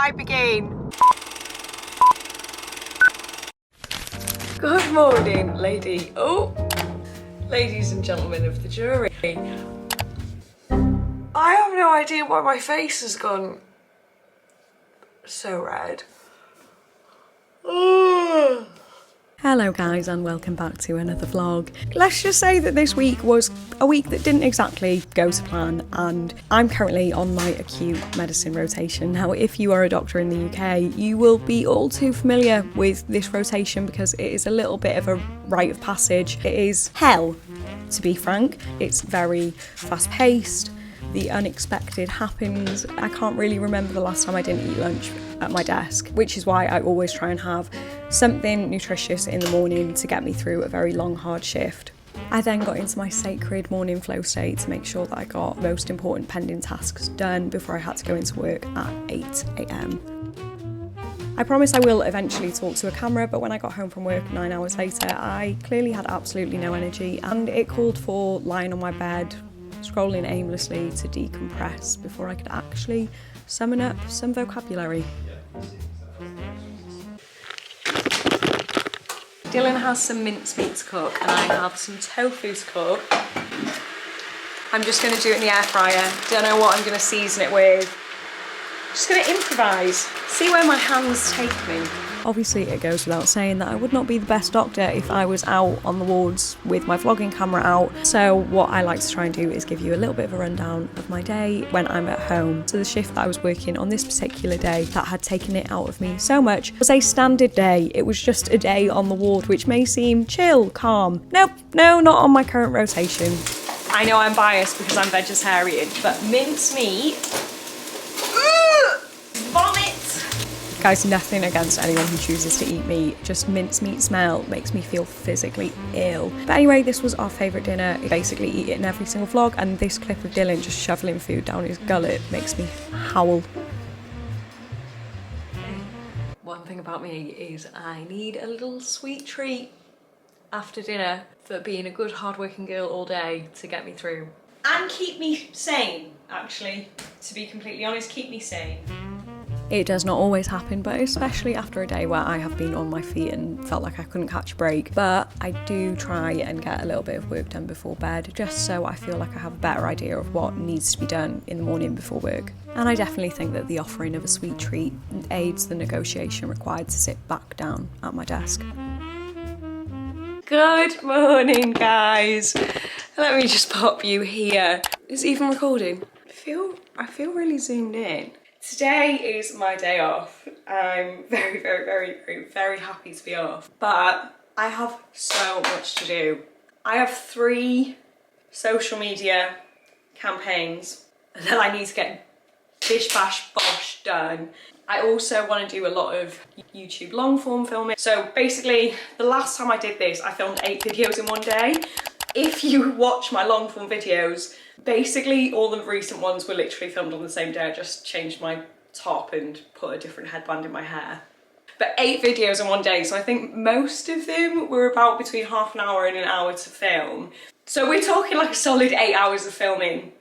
I begin. Good morning, ladies and gentlemen of the jury. I have no idea why my face has gone so red. Hello guys and welcome back to another vlog. Let's just say that this week was a week that didn't exactly go to plan, and I'm currently on my acute medicine rotation. Now if you are a doctor in the UK, you will be all too familiar with this rotation because it is a little bit of a rite of passage. It is hell, to be frank. It's very fast paced. The unexpected happens. I can't really remember the last time I didn't eat lunch at my desk, which is why I always try and have something nutritious in the morning to get me through a very long, hard shift. I then got into my sacred morning flow state to make sure that I got most important pending tasks done before I had to go into work at 8 AM. I promise I will eventually talk to a camera, but when I got home from work 9 hours later, I clearly had absolutely no energy, and it called for lying on my bed, scrolling aimlessly to decompress before I could actually summon up some vocabulary. Dylan has some mincemeat to cook and I have some tofu to cook. I'm just going to do it in the air fryer. Don't know what I'm going to season it with. Just going to improvise, see where my hands take me. Obviously it goes without saying that I would not be the best doctor if I was out on the wards with my vlogging camera out. So what I like to try and do is give you a little bit of a rundown of my day when I'm at home. So the shift that I was working on this particular day that had taken it out of me so much was a standard day. It was just a day on the ward, which may seem chill, calm. Nope, no, not on my current rotation. I know I'm biased because I'm vegetarian, but mincemeat, vomit. Guys, nothing against anyone who chooses to eat meat, just mincemeat smell makes me feel physically ill. But anyway, this was our favourite dinner. I basically eat it in every single vlog, and this clip of Dylan just shoveling food down his gullet makes me howl. One thing about me is I need a little sweet treat after dinner for being a good hard-working girl all day to get me through. And keep me sane, actually, to be completely honest, keep me sane. It does not always happen, but especially after a day where I have been on my feet and felt like I couldn't catch a break. But I do try and get a little bit of work done before bed, just so I feel like I have a better idea of what needs to be done in the morning before work. And I definitely think that the offering of a sweet treat aids the negotiation required to sit back down at my desk. Good morning, guys. Let me just pop you here. Is it even recording? I feel really zoomed in. Today is my day off. I'm very, very, very, very, very happy to be off, but I have so much to do. I have 3 social media campaigns that I need to get bish bash bosh done. I also want to do a lot of YouTube long form filming. So basically, the last time I did this, I filmed 8 videos in one day. If you watch my long form videos, basically all the recent ones were literally filmed on the same day. I just changed my top and put a different headband in my hair. But 8 videos in one day, so I think most of them were about between half an hour and an hour to film. So we're talking like a solid 8 hours of filming.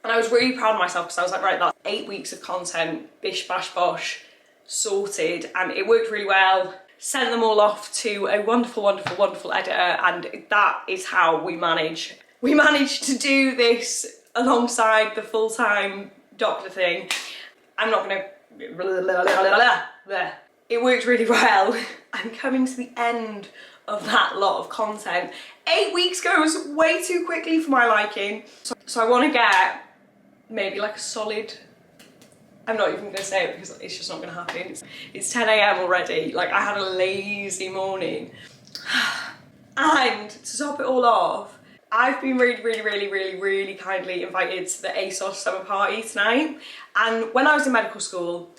And I was really proud of myself because I was like, right, that's 8 weeks of content, bish bash bosh, sorted, and it worked really well. Sent them all off to a wonderful, wonderful, wonderful editor, and that is how we manage. We managed to do this alongside the full-time doctor thing. I'm not gonna... It worked really well. I'm coming to the end of that lot of content. 8 weeks goes way too quickly for my liking. So I want to get maybe like a solid... I'm not even gonna say it because it's just not gonna happen. It's 10 AM already. Like, I had a lazy morning. And to top it all off, I've been really kindly invited to the ASOS summer party tonight. And when I was in medical school,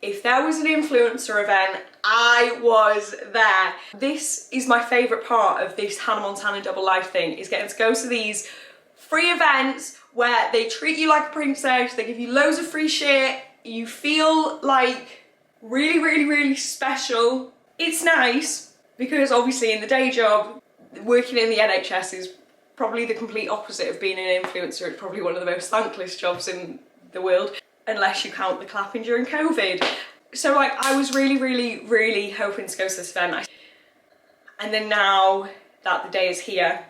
if there was an influencer event, I was there. This is my favourite part of this Hannah Montana double life thing, is getting to go to these free events where they treat you like a princess, they give you loads of free shit, you feel like really special. It's nice because obviously in the day job, working in the NHS is probably the complete opposite of being an influencer. It's probably one of the most thankless jobs in the world. unless you count the clapping during COVID. So like I was really hoping to go to this event. And then now that the day is here,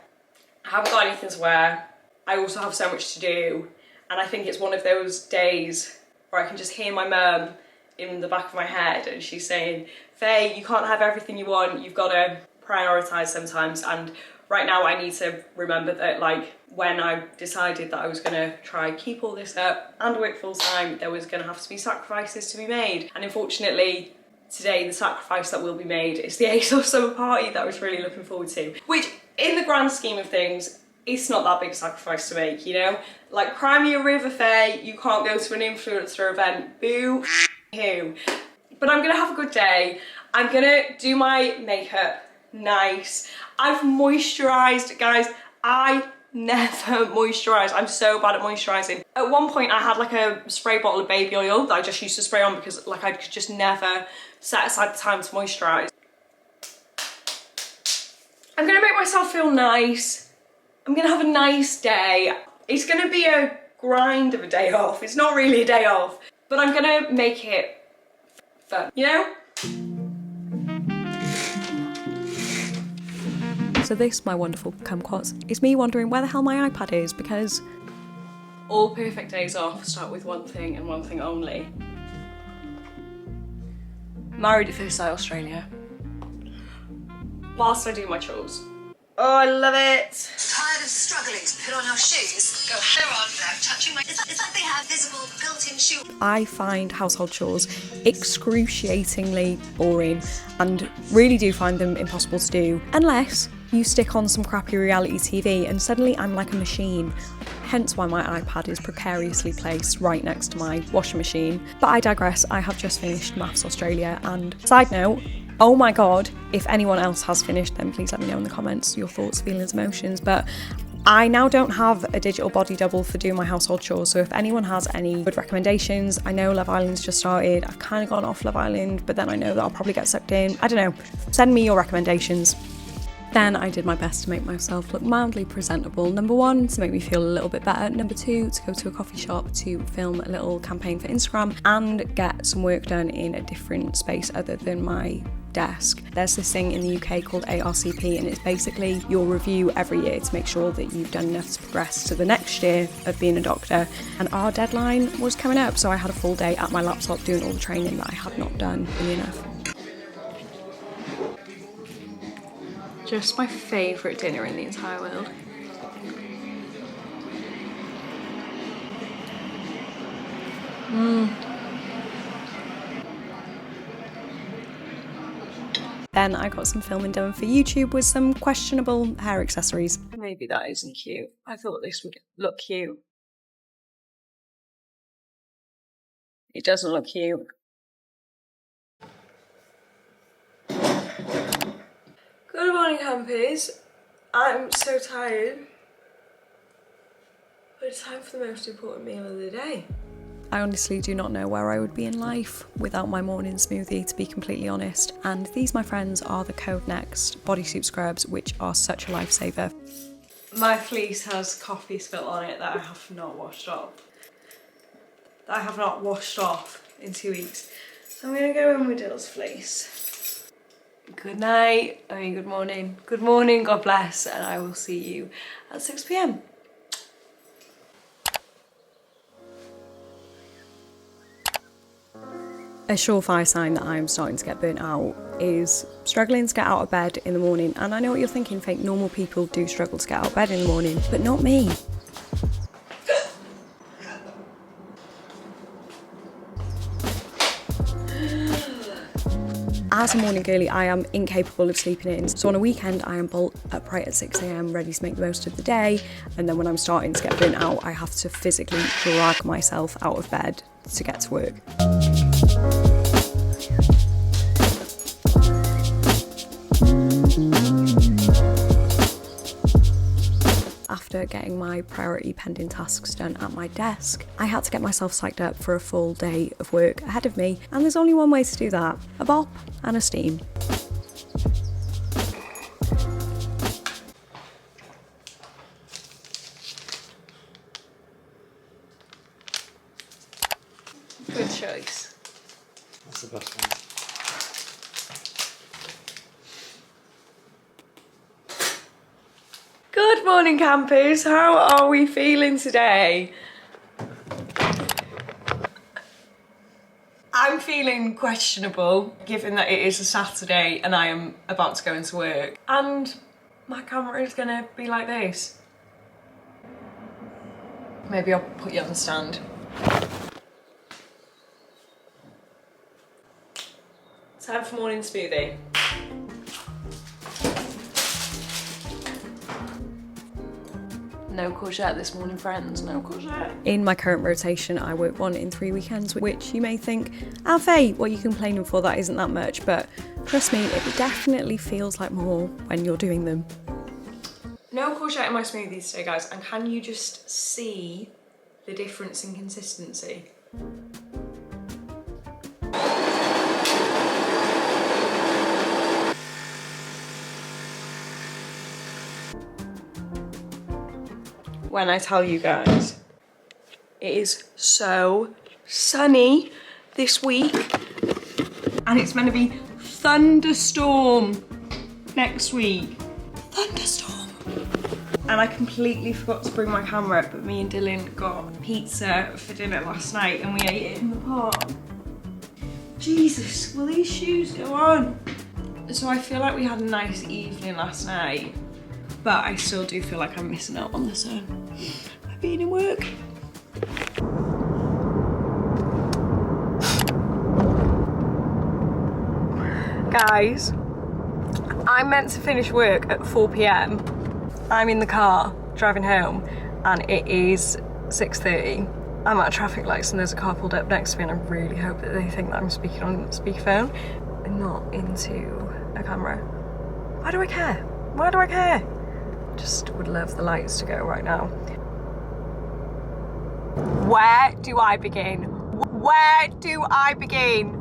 I haven't got anything to wear. I also have so much to do. And I think it's one of those days where I can just hear my mum in the back of my head and she's saying, Faye, you can't have everything you want. You've got to prioritise sometimes. And right now I need to remember that like when I decided that I was going to try keep all this up and work full time, there was going to have to be sacrifices to be made. And unfortunately, today the sacrifice that will be made is the ASOS summer party that I was really looking forward to. Which, in the grand scheme of things, it's not that big a sacrifice to make, you know? Like, cry me a river, Faye, you can't go to an influencer event, boo, hoo. But I'm gonna have a good day. I'm gonna do my makeup nice. I've moisturised, guys. I never moisturise. I'm so bad at moisturising. At one point I had like a spray bottle of baby oil that I just used to spray on because like I could just never set aside the time to moisturise. I'm gonna make myself feel nice. I'm gonna have a nice day. It's gonna be a grind of a day off. It's not really a day off, but I'm gonna make it fun, you know? So this, my wonderful kumquats, is me wondering where the hell my iPad is, because all perfect days off start with one thing and one thing only. Married at first sight Australia. Whilst I do my chores. Oh, I love it. Tired of struggling to put on your shoes? Go hair on without touching my... It's like they have visible built-in shoe. I find household chores excruciatingly boring and really do find them impossible to do unless you stick on some crappy reality TV and suddenly I'm like a machine. Hence why my iPad is precariously placed right next to my washing machine. But I digress, I have just finished Maths Australia, and side note, oh my god, if anyone else has finished, then please let me know in the comments your thoughts, feelings, emotions. But I now don't have a digital body double for doing my household chores, so if anyone has any good recommendations, I know Love Island's just started, I've kind of gone off Love Island, but then I know that I'll probably get sucked in. I don't know, send me your recommendations. Then I did my best to make myself look mildly presentable. Number one, to make me feel a little bit better. Number two, to go to a coffee shop to film a little campaign for Instagram and get some work done in a different space other than my desk. There's this thing in the UK called ARCP, and it's basically your review every year to make sure that you've done enough to progress to the next year of being a doctor. And our deadline was coming up, so I had a full day at my laptop doing all the training that I had not done, funny enough. Just my favourite dinner in the entire world. Then I got some filming done for YouTube with some questionable hair accessories. Maybe that isn't cute. I thought this would look cute. It doesn't look cute. Good morning, Humpies. I'm so tired, but it's time for the most important meal of the day. I honestly do not know where I would be in life without my morning smoothie, to be completely honest. And these, my friends, are the Code Next bodysuit scrubs, which are such a lifesaver. My fleece has coffee spilt on it that I have not washed off. In 2 weeks. So I'm gonna go in with Dill's fleece. Good night, I mean good morning. Good morning, God bless, and I will see you at 6 p.m. A surefire sign that I'm starting to get burnt out is struggling to get out of bed in the morning. And I know what you're thinking, Fake, normal people do struggle to get out of bed in the morning, but not me. As a morning girly, I am incapable of sleeping in. So on a weekend, I am bolt upright at 6 a.m, ready to make the most of the day. And then when I'm starting to get burnt out, I have to physically drag myself out of bed to get to work. After getting my priority pending tasks done at my desk, I had to get myself psyched up for a full day of work ahead of me, and there's only one way to do that: a bop and a steam. Good morning, campers. How are we feeling today? I'm feeling questionable, given that it is a Saturday and I am about to go into work. And my camera is gonna be like this. Maybe I'll put you on the stand. Time for morning smoothie. No courgette this morning, friends, no courgette. In my current rotation, I work 1 in 3 weekends, which you may think, "Oh, Faye, what are you complaining for? That isn't that much." But trust me, it definitely feels like more when you're doing them. No courgette in my smoothies today, guys, and can you just see the difference in consistency? When I tell you guys, it is so sunny this week, and it's meant to be thunderstorm next week. Thunderstorm. And I completely forgot to bring my camera, but me and Dylan got pizza for dinner last night and we ate it in the park. Jesus, will these shoes go on? So I feel like we had a nice evening last night, but I still do feel like I'm missing out on the sun by being in work. Guys, I'm meant to finish work at 4 p.m. I'm in the car driving home and it is 6:30. I'm at traffic lights and there's a car pulled up next to me, and I really hope that they think that I'm speaking on speakerphone and not into a camera. Why do I care? Why do I care? Just would love the lights to go right now. Where do I begin? Where do I begin?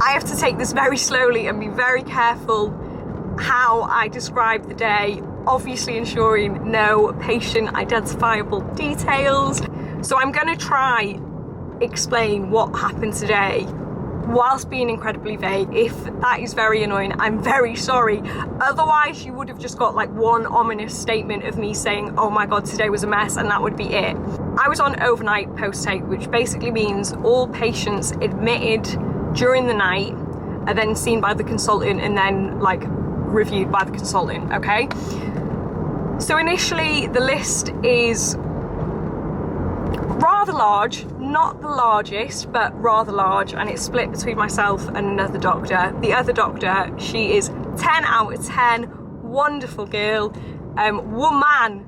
I have to take this very slowly and be very careful how I describe the day, obviously ensuring no patient identifiable details. So I'm gonna try explain what happened today whilst being incredibly vague. If that is very annoying, I'm very sorry. Otherwise, you would have just got like one ominous statement of me saying, "Oh my God, today was a mess," and that would be it. I was on overnight post-take, which basically means all patients admitted during the night are then seen by the consultant and then like reviewed by the consultant, okay? So initially the list is rather large, not the largest, but rather large, and it's split between myself and another doctor. The other doctor, she is 10 out of 10, wonderful girl, woman,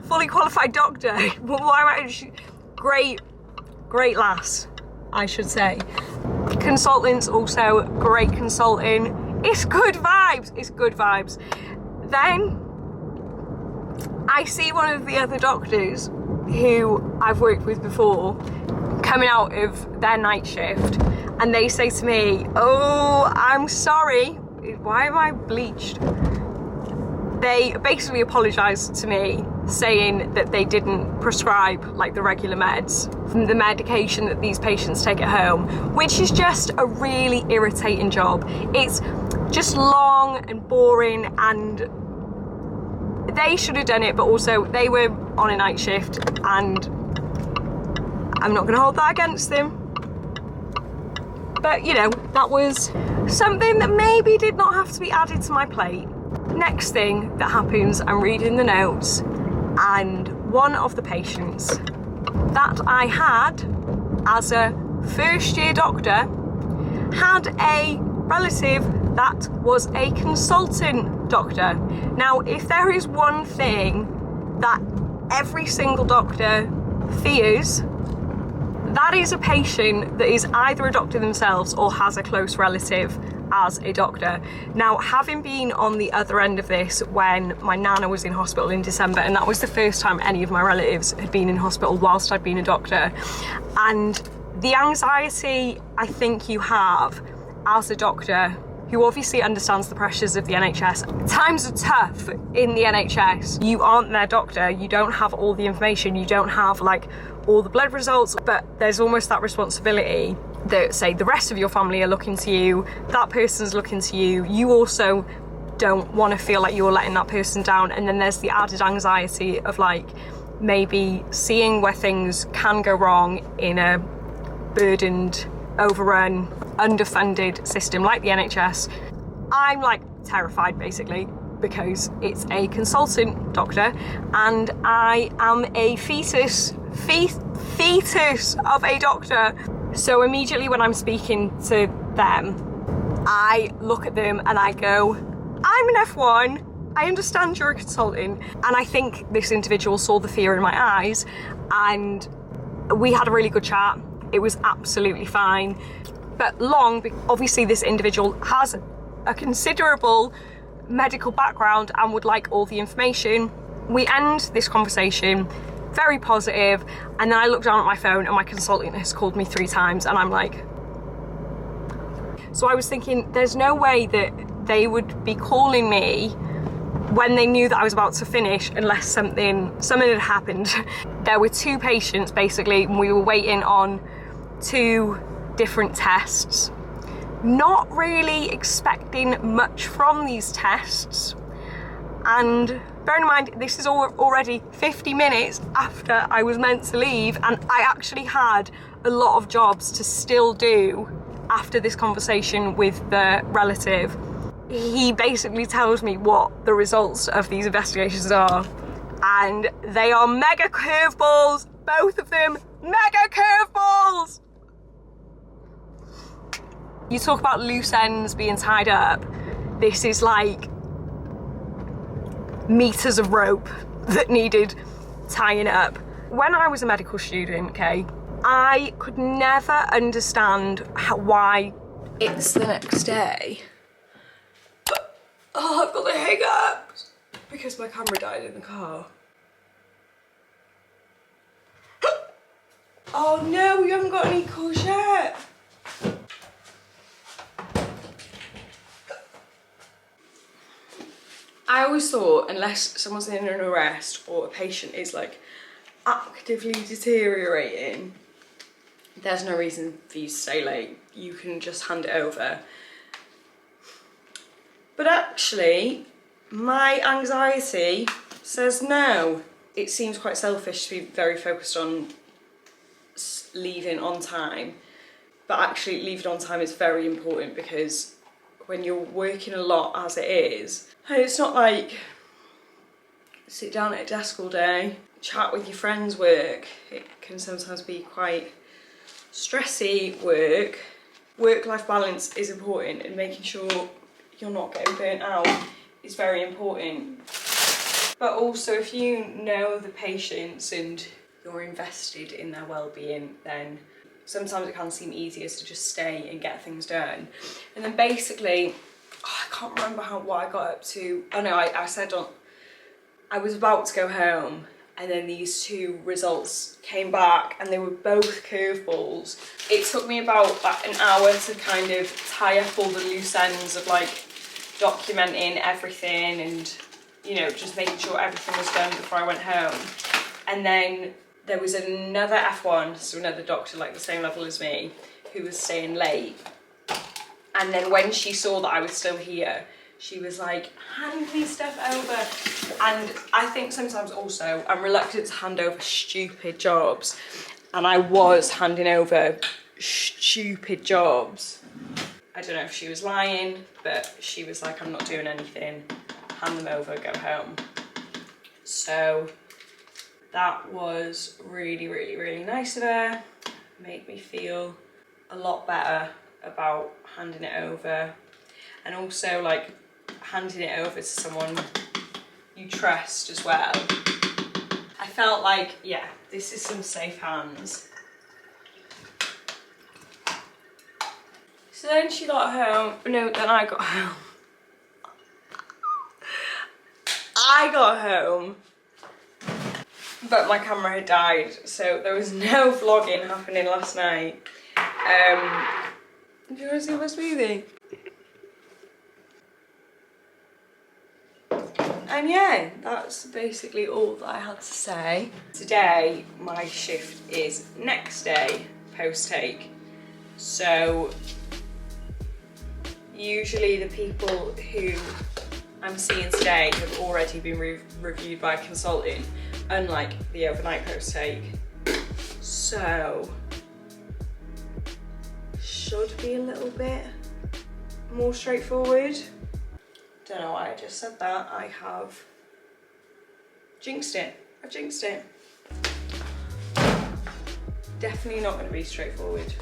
fully qualified doctor. Great lass, I should say. Consultants also great consulting. It's good vibes, it's good vibes. Then I see one of the other doctors who I've worked with before coming out of their night shift, and they say to me, "Oh, I'm sorry, why am I bleached?" They basically apologised to me, saying that they didn't prescribe like the regular meds from the medication that these patients take at home, which is just a really irritating job. It's just long and boring, and they should have done it, but also they were on a night shift and I'm not going to hold that against them. But you know, that was something that maybe did not have to be added to my plate. Next thing that happens, I'm reading the notes, and one of the patients that I had as a first year doctor had a relative that was a consultant doctor. Now, if there is one thing that every single doctor fears, that is a patient that is either a doctor themselves or has a close relative as a doctor. Now, having been on the other end of this when my nana was in hospital in December, and that was the first time any of my relatives had been in hospital whilst I'd been a doctor, and the anxiety I think you have as a doctor who obviously understands the pressures of the NHS. Times are tough in the NHS. You aren't their doctor, you don't have all the information, you don't have like all the blood results, but there's almost that responsibility that, say, the rest of your family are looking to you, that person's looking to you, you also don't want to feel like you're letting that person down. And then there's the added anxiety of like maybe seeing where things can go wrong in a burdened, overrun, underfunded system like the NHS. I'm like terrified basically, because it's a consultant doctor and I am a fetus of a doctor. So immediately when I'm speaking to them, I look at them and I go, I'm an F1, I understand you're a consultant. And I think this individual saw the fear in my eyes and we had a really good chat. It was absolutely fine. But obviously this individual has a considerable medical background and would like all the information. We end this conversation very positive, and then I look down at my phone and my consultant has called me 3 times and I'm like, so I was thinking there's no way that they would be calling me when they knew that I was about to finish unless something had happened. There were 2 patients basically, and we were waiting on 2 different tests. Not really expecting much from these tests, and bear in mind this is already 50 minutes after I was meant to leave, and I actually had a lot of jobs to still do after this conversation with the relative. He basically tells me what the results of these investigations are, and they are mega curveballs, both of them, mega curveballs. You talk about loose ends being tied up. This is like meters of rope that needed tying up. When I was a medical student, okay, I could never understand why it's the next day. But, I've got the hiccups because my camera died in the car. Oh no, you haven't got any courgette. I always thought unless someone's in an arrest or a patient is like actively deteriorating, there's no reason for you to stay late. You can just hand it over. But actually, my anxiety says no. It seems quite selfish to be very focused on leaving on time, but actually leaving on time is very important, because when you're working a lot as it is, and it's not like sit down at a desk all day, chat with your friends work. It can sometimes be quite stressy work. Work-life balance is important, and making sure you're not getting burnt out is very important. But also if you know the patients and you're invested in their well-being, then sometimes it can seem easier to just stay and get things done. And then basically, I can't remember what I got up to. Oh no, I said I was about to go home, and then these 2 results came back and they were both curveballs. It took me about like an hour to kind of tie up all the loose ends of like documenting everything and, you know, just making sure everything was done before I went home. And then there was another F1, so another doctor like the same level as me, who was staying late. And then when she saw that I was still here, she was like, hand me stuff over. And I think sometimes also I'm reluctant to hand over stupid jobs. And I was handing over stupid jobs. I don't know if she was lying, but she was like, I'm not doing anything. Hand them over, go home. So that was really, really, really nice of her. Made me feel a lot better about handing it over, and also like handing it over to someone you trust as well. I felt like, yeah, this is some safe hands. So then she got home, no, then I got home. I got home, but my camera had died, so there was no vlogging happening last night. Do you want to see my smoothie? And yeah, that's basically all that I had to say. Today, my shift is next day, post-take. So usually the people who I'm seeing today have already been reviewed by a consultant, unlike the overnight post take. So, should be a little bit more straightforward. Don't know why I just said that. I have jinxed it. I've jinxed it. Definitely not going to be straightforward.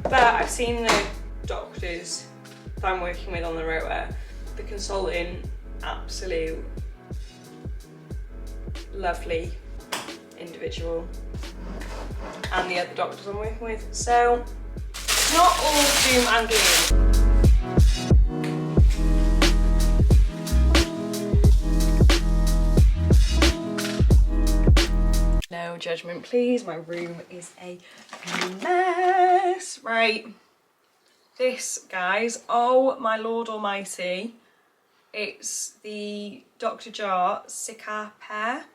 But I've seen the doctors that I'm working with on the rota, the consultant, absolute lovely individual, and the other doctors I'm working with. So, not all doom and gloom. No judgment, please. My room is a mess. Right. This, guys, oh my Lord Almighty. It's the Dr. Jar Cica pear.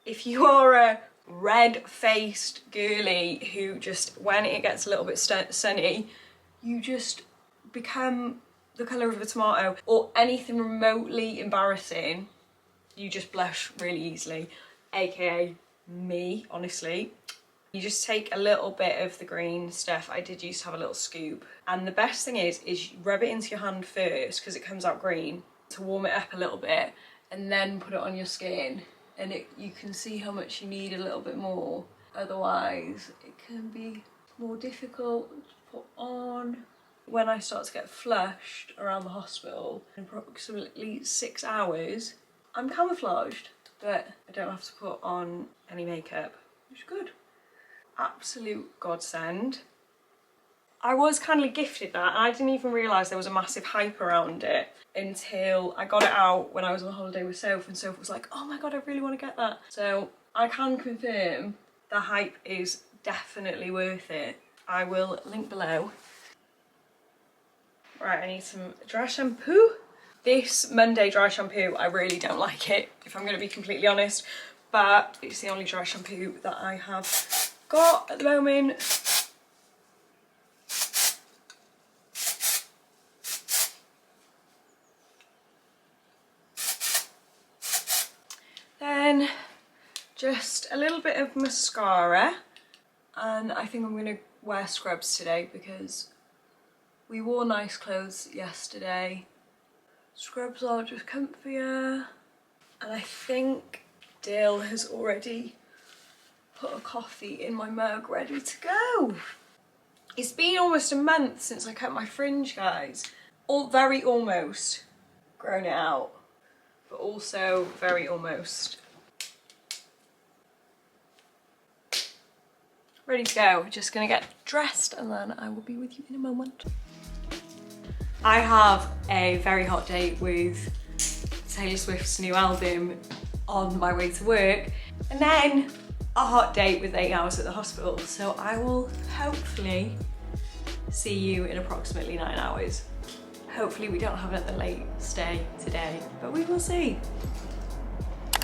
If you are a red-faced girly who just, when it gets a little bit sunny, you just become the colour of a tomato, or anything remotely embarrassing, you just blush really easily, aka me, honestly. You just take a little bit of the green stuff. I did used to have a little scoop. And the best thing is you rub it into your hand first, because it comes out green, to warm it up a little bit, and then put it on your skin. And you can see how much you need a little bit more. Otherwise, it can be more difficult to put on. When I start to get flushed around the hospital, in approximately 6 hours, I'm camouflaged, but I don't have to put on any makeup, which is good. Absolute godsend. I was kind of gifted that, and I didn't even realise there was a massive hype around it until I got it out when I was on holiday with Soph, and Soph was like, oh my god, I really want to get that. So I can confirm the hype is definitely worth it. I will link below. Right, I need some dry shampoo. This Monday dry shampoo, I really don't like it, if I'm going to be completely honest, but it's the only dry shampoo that I have got at the moment. Then just a little bit of mascara, and I think I'm going to wear scrubs today because we wore nice clothes yesterday. Scrubs are just comfier, and I think Dill has already put a coffee in my mug ready to go. It's been almost a month since I cut my fringe, guys. Very almost grown it out, but also very almost. Ready to go. Just gonna get dressed and then I will be with you in a moment. I have a very hot date with Taylor Swift's new album on my way to work, and then a hot date with 8 hours at the hospital. So I will hopefully see you in approximately 9 hours. Hopefully we don't have another late stay today, but we will see.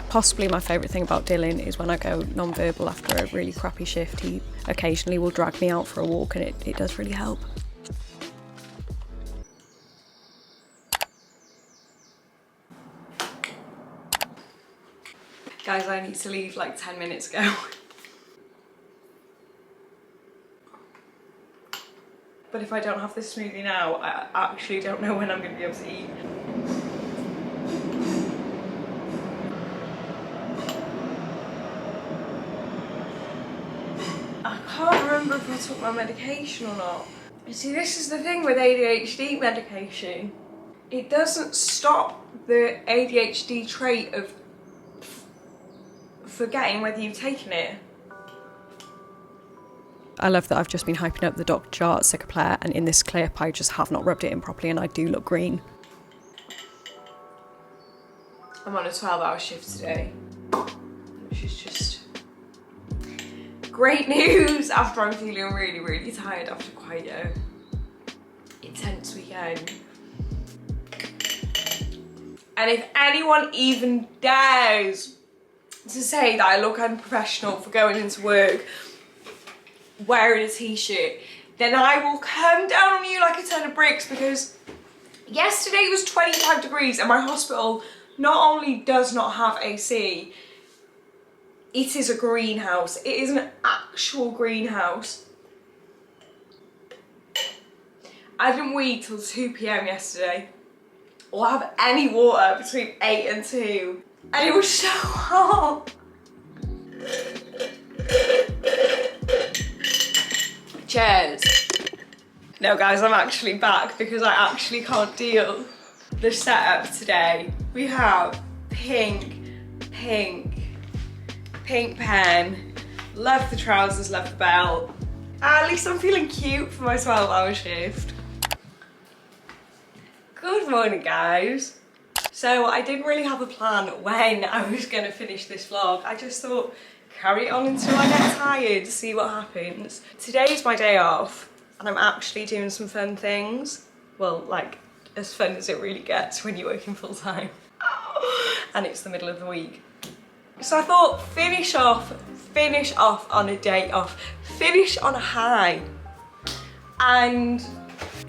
Possibly my favourite thing about Dylan is when I go non-verbal after a really crappy shift, he occasionally will drag me out for a walk, and it does really help. Guys, I need to leave like 10 minutes ago. But if I don't have this smoothie now, I actually don't know when I'm going to be able to eat. I can't remember if I took my medication or not. You see, this is the thing with ADHD medication. It doesn't stop the ADHD trait of forgetting whether you've taken it. I love that I've just been hyping up the Dr. Jar Cica pear, and in this clip I just have not rubbed it in properly and I do look green. I'm on a 12-hour shift today, which is just great news after I'm feeling really, really tired after quite a intense weekend. And if anyone even dares to say that I look unprofessional for going into work wearing a t-shirt, then I will come down on you like a ton of bricks, because Yesterday it was 25 degrees and my hospital not only does not have AC, it is a greenhouse. It is an actual greenhouse. I didn't wait till 2 PM yesterday or have any water between 8 and 2. And it was so hot. Cheers. No guys, I'm actually back because I actually can't deal. The setup today, we have pink pen, love the trousers, love the belt. At least I'm feeling cute for my 12-hour shift. Good morning guys. So I didn't really have a plan when I was gonna finish this vlog. I just thought, carry it on until I get tired, see what happens. Today's my day off and I'm actually doing some fun things. Well, like as fun as it really gets when you're working full time. And it's the middle of the week. So I thought finish off on a day off, finish on a high. And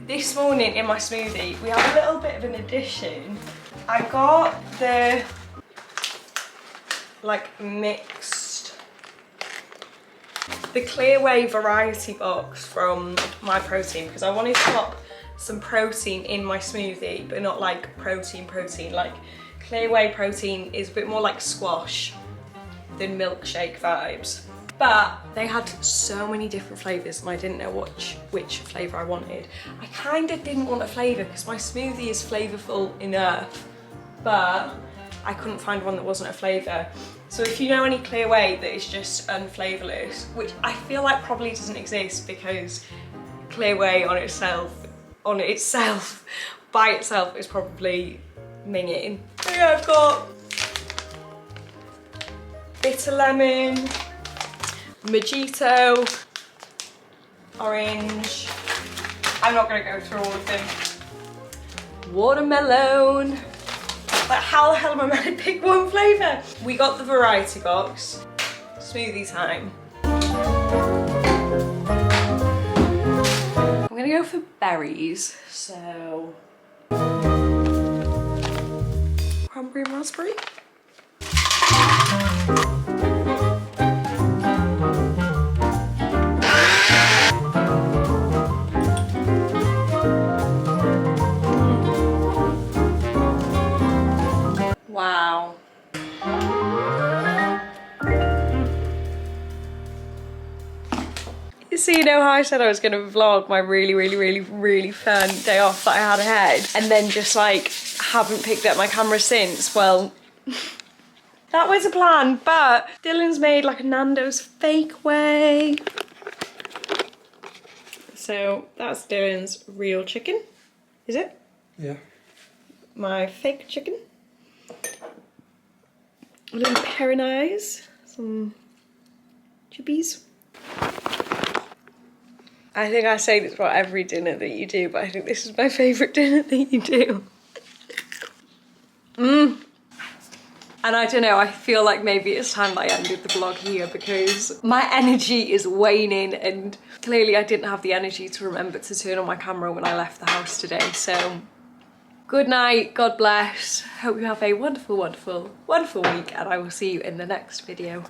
this morning in my smoothie, we have a little bit of an addition. I got the the Clearway variety box from My Protein because I wanted to pop some protein in my smoothie, but not like protein. Like Clearway protein is a bit more like squash than milkshake vibes. But they had so many different flavours and I didn't know which flavour I wanted. I kind of didn't want a flavour because my smoothie is flavourful enough, but I couldn't find one that wasn't a flavour. So if you know any Clearway that is just unflavourless, which I feel like probably doesn't exist because Clearway by itself is probably minging. So yeah, I've got bitter lemon, mojito, orange. I'm not gonna go through all of them. Watermelon. Like how the hell am I meant to pick one flavour? We got the variety box. Smoothie time. I'm gonna go for berries. So, cranberry and raspberry. Wow. So you know how I said I was going to vlog my really fun day off that I had ahead and then just like haven't picked up my camera since? Well, that was a plan, but Dylan's made like a Nando's fake way. So that's Dylan's real chicken, is it? Yeah. My fake chicken. A little peronised, some chippies. I think I say this about every dinner that you do, but I think this is my favourite dinner that you do. And I don't know, I feel like maybe it's time that I ended the vlog here because my energy is waning and clearly I didn't have the energy to remember to turn on my camera when I left the house today, so good night, God bless. Hope you have a wonderful week and I will see you in the next video.